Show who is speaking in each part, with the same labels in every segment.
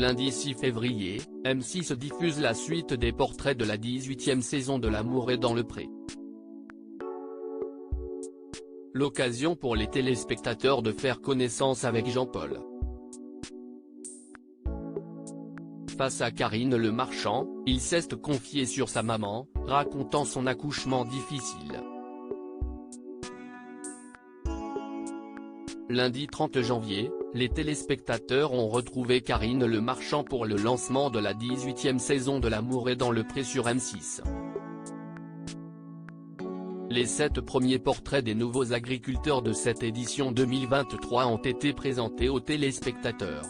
Speaker 1: Lundi 6 février, M6 diffuse la suite des portraits de la 18e saison de L'amour est dans le pré. L'occasion pour les téléspectateurs de faire connaissance avec Jean-Paul. Face à Karine Le Marchand, il s'est confié sur sa maman, racontant son accouchement difficile. Lundi 30 janvier, les téléspectateurs ont retrouvé Karine Le Marchand pour le lancement de la 18e saison de L'amour est dans le pré sur M6. Les 7 premiers portraits des nouveaux agriculteurs de cette édition 2023 ont été présentés aux téléspectateurs.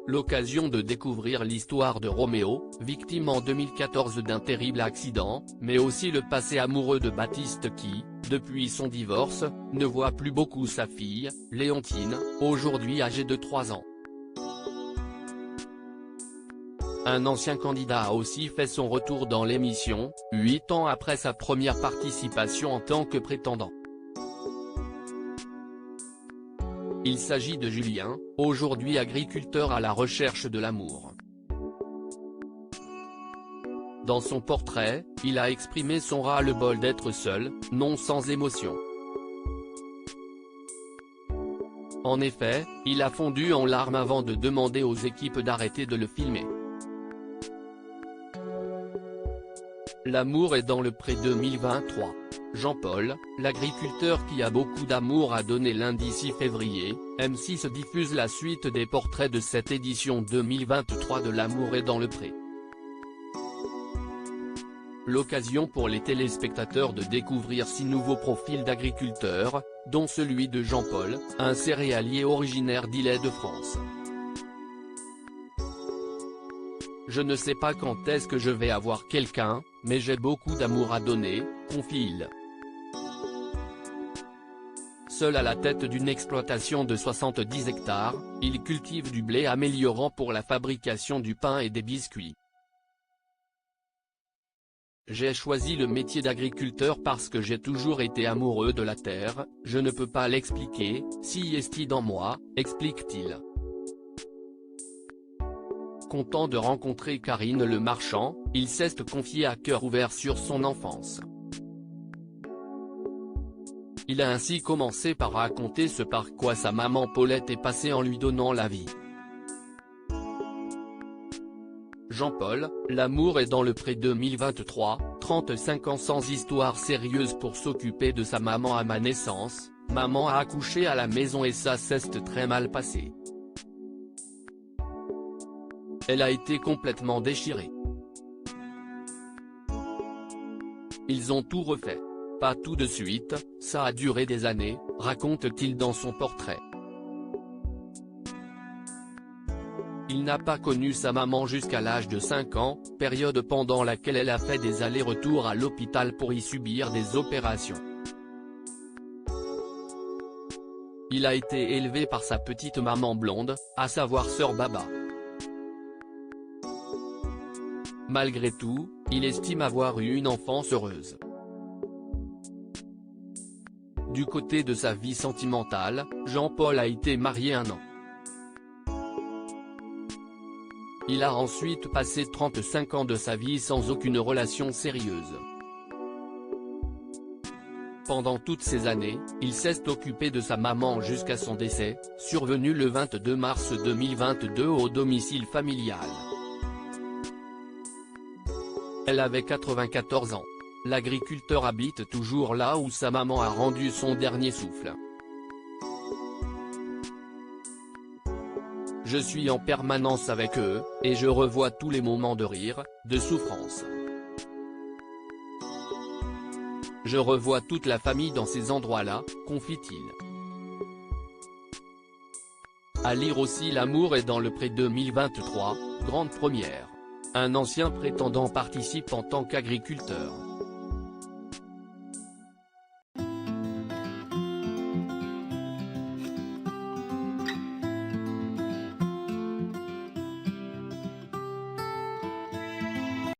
Speaker 1: L'occasion de découvrir l'histoire de Roméo, victime en 2014 d'un terrible accident, mais aussi le passé amoureux de Baptiste qui, depuis son divorce, ne voit plus beaucoup sa fille, Léontine, aujourd'hui âgée de 3 ans. Un ancien candidat a aussi fait son retour dans l'émission, 8 ans après sa première participation en tant que prétendant. Il s'agit de Julien, aujourd'hui agriculteur à la recherche de l'amour. Dans son portrait, il a exprimé son ras-le-bol d'être seul, non sans émotion. En effet, il a fondu en larmes avant de demander aux équipes d'arrêter de le filmer. L'amour est dans le pré 2023. Jean-Paul, l'agriculteur qui a beaucoup d'amour a donné lundi 6 février, M6 diffuse la suite des portraits de cette édition 2023 de L'amour est dans le pré. L'occasion pour les téléspectateurs de découvrir 6 nouveaux profils d'agriculteurs, dont celui de Jean-Paul, un céréalier originaire d'Île-de-France. Je ne sais pas quand est-ce que je vais avoir quelqu'un, mais j'ai beaucoup d'amour à donner, confie-il. Seul à la tête d'une exploitation de 70 hectares, il cultive du blé améliorant pour la fabrication du pain et des biscuits. J'ai choisi le métier d'agriculteur parce que j'ai toujours été amoureux de la terre, je ne peux pas l'expliquer, si est-il dans moi, explique-t-il. Content de rencontrer Karine Le Marchand, il s'est confié à cœur ouvert sur son enfance. Il a ainsi commencé par raconter ce par quoi sa maman Paulette est passée en lui donnant la vie. Jean-Paul, L'amour est dans le pré 2023, 35 ans sans histoire sérieuse pour s'occuper de sa maman à ma naissance, maman a accouché à la maison et ça s'est très mal passé. Elle a été complètement déchirée. Ils ont tout refait. Pas tout de suite, ça a duré des années, raconte-t-il dans son portrait. Il n'a pas connu sa maman jusqu'à l'âge de 5 ans, période pendant laquelle elle a fait des allers-retours à l'hôpital pour y subir des opérations. Il a été élevé par sa petite maman blonde, à savoir sœur Baba. Malgré tout, il estime avoir eu une enfance heureuse. Du côté de sa vie sentimentale, Jean-Paul a été marié 1 an. Il a ensuite passé 35 ans de sa vie sans aucune relation sérieuse. Pendant toutes ces années, il s'est occupé de sa maman jusqu'à son décès, survenu le 22 mars 2022 au domicile familial. Elle avait 94 ans. L'agriculteur habite toujours là où sa maman a rendu son dernier souffle. Je suis en permanence avec eux, et je revois tous les moments de rire, de souffrance. Je revois toute la famille dans ces endroits-là, confie-t-il. À lire aussi L'amour est dans le pré 2023, grande première. Un ancien prétendant participe en tant qu'agriculteur.